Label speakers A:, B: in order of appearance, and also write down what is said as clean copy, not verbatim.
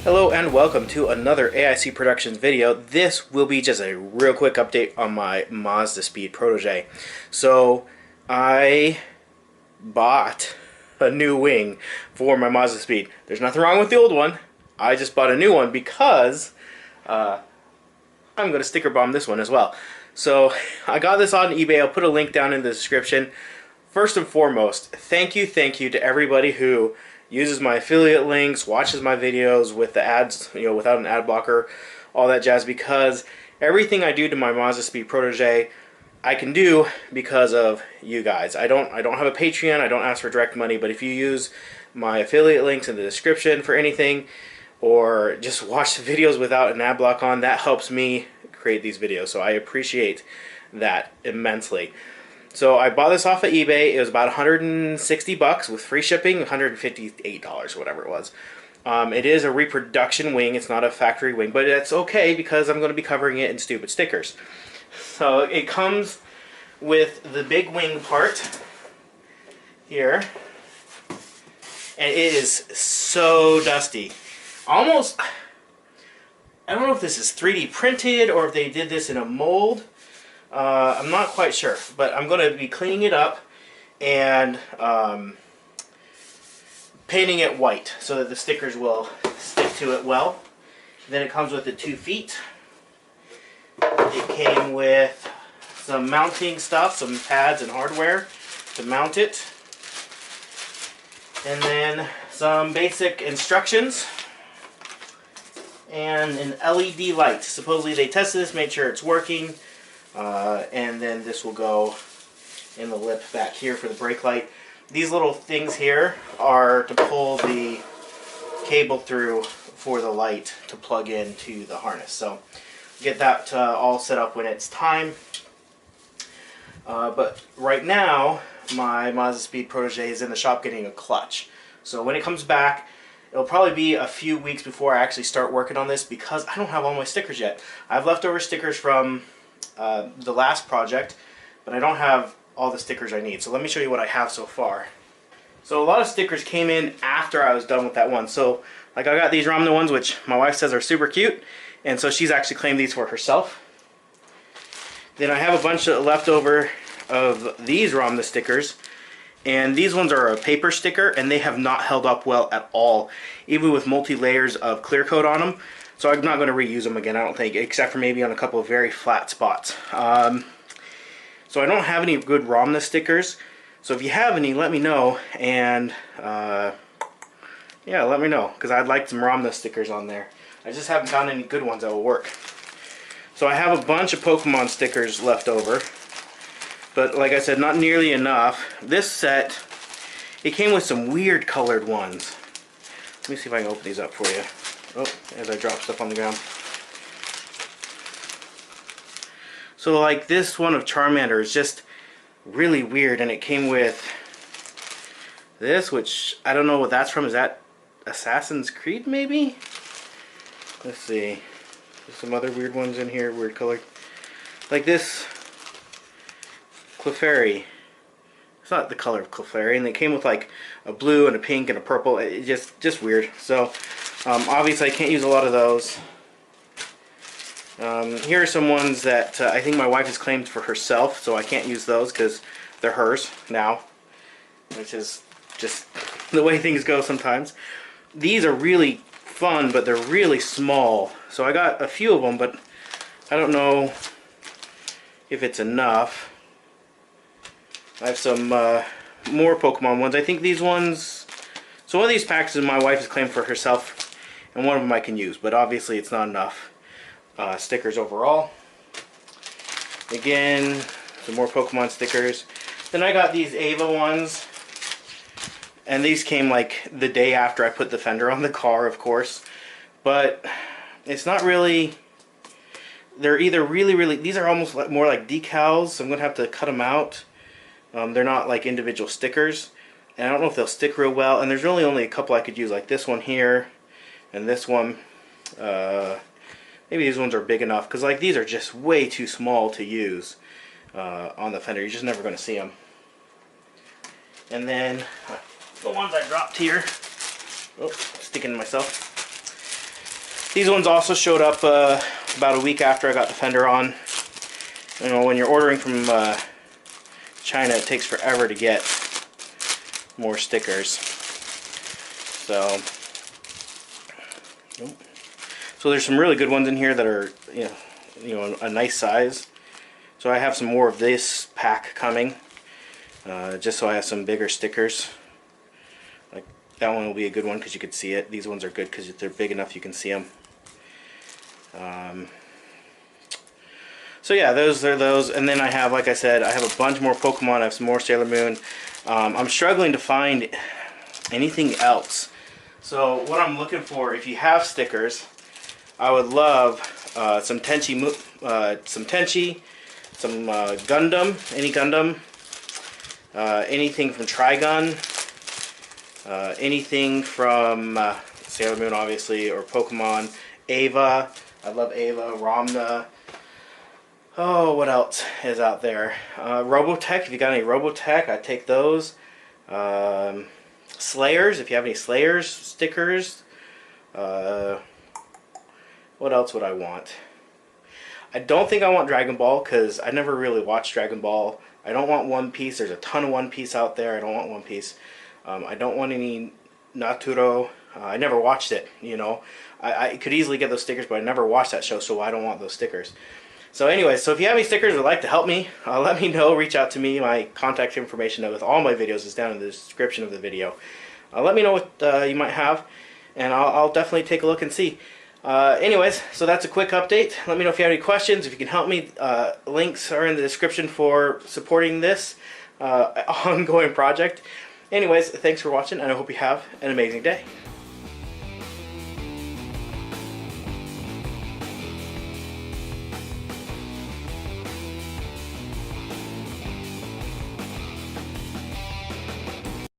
A: Hello and welcome to another AIC Productions video. This will be just a real quick update on my Mazdaspeed Protege. So I bought a new wing for my Mazdaspeed. There's nothing wrong with the old one. I just bought a new one because I'm going to sticker bomb this one as well. So I got this on eBay. I'll put a link down in the description. First and foremost, thank you to everybody who uses my affiliate links, watches my videos with the ads, without an ad blocker, all that jazz, because everything I do to my Mazdaspeed Protege, I can do because of you guys. I don't have a Patreon, I don't ask for direct money, but if you use my affiliate links in the description for anything, or just watch the videos without an ad block on, that helps me create these videos, so I appreciate that immensely. So I bought this off of eBay. It was about 160 bucks with free shipping, $158, whatever it was. It is a reproduction wing. It's not a factory wing, but it's okay because I'm going to be covering it in stupid stickers. So it comes with the big wing part here, and it is so dusty. Almost, I don't know if this is 3D printed or if they did this in a mold. I'm not quite sure, but I'm going to be cleaning it up and painting it white so that the stickers will stick to it well. Then it comes with the 2 feet. It came with some mounting stuff, some pads and hardware to mount it. And then some basic instructions and an LED light. Supposedly they tested this, made sure it's working. And then this will go in the lip back here for the brake light. These little things here are to pull the cable through for the light to plug into the harness. So get that all set up when it's time. But right now my Mazdaspeed Protege is in the shop getting a clutch. So when it comes back, it'll probably be a few weeks before I actually start working on this because I don't have all my stickers yet. I have leftover stickers from the last project, but I don't have all the stickers I need. So let me show you what I have so far. So a lot of stickers came in after I was done with that one. So like I got these Ramna ones, which my wife says are super cute, and so she's actually claimed these for herself. Then I have a bunch of leftover of these Ramna stickers, and these ones are a paper sticker, and they have not held up well at all, even with multi-layers of clear coat on them. So I'm not going to reuse them again, I don't think, except for maybe on a couple of very flat spots. So I don't have any good Ramna stickers. So if you have any, let me know. And yeah, let me know, because I'd like some Ramna stickers on there. I just haven't found any good ones that will work. So I have a bunch of Pokemon stickers left over. But like I said, not nearly enough. This set, it came with some weird colored ones. Let me see if I can open these up for you. Oh, as I drop stuff on the ground. So like this one of Charmander is just really weird, and it came with this, which I don't know what that's from. Is that Assassin's Creed maybe? Let's see. There's some other weird ones in here, weird colored. Like this Clefairy. It's not the color of Clefairy, and it came with like a blue and a pink and a purple. It just weird. So obviously I can't use a lot of those. Here are some ones that I think my wife has claimed for herself, so I can't use those because they're hers now, which is just the way things go sometimes. These are really fun, but they're really small. So I got a few of them, but I don't know if it's enough. I have some more Pokemon ones. I think these ones... So one of these packages my wife has claimed for herself, and one of them I can use, but obviously it's not enough stickers overall. Again, some more Pokemon stickers. Then I got these Ava ones, and these came like the day after I put the fender on the car, of course. But it's not really... They're either really... These are almost more like decals, so I'm going to have to cut them out. They're not like individual stickers, and I don't know if they'll stick real well. And there's really only a couple I could use, like this one here and this one. Maybe these ones are big enough, because like these are just way too small to use on the fender. You're just never going to see them. And then the ones I dropped here, oh, sticking to myself. These ones also showed up about a week after I got the fender on. You know, when you're ordering from China, it takes forever to get more stickers. So there's some really good ones in here that are, you know, a nice size. So I have some more of this pack coming, just so I have some bigger stickers. Like that one will be a good one because you can see it. These ones are good because they're big enough you can see them. So yeah, those are those. And then I have, like I said, I have a bunch more Pokemon. I have some more Sailor Moon. I'm struggling to find anything else. So what I'm looking for, if you have stickers, I would love some Tenchi, some Gundam, any Gundam, anything from Trigun, anything from Sailor Moon, obviously, or Pokemon, Ava. I love Ava, Ramna. Oh, what else is out there? Robotech, if you got any Robotech, I'd take those. Slayers, if you have any Slayers stickers. What else would I want? I don't think I want Dragon Ball because I never really watched Dragon Ball. I don't want One Piece. There's a ton of One Piece out there. I don't want One Piece. I don't want any Naturo. I never watched it, you know. I could easily get those stickers, but I never watched that show, so I don't want those stickers. So anyway, so if you have any stickers or would like to help me, let me know. Reach out to me. My contact information with all my videos is down in the description of the video. Let me know what you might have, and I'll definitely take a look and see. Anyways, so that's a quick update. Let me know if you have any questions. If you can help me, links are in the description for supporting this ongoing project. Anyways, thanks for watching, and I hope you have an amazing day.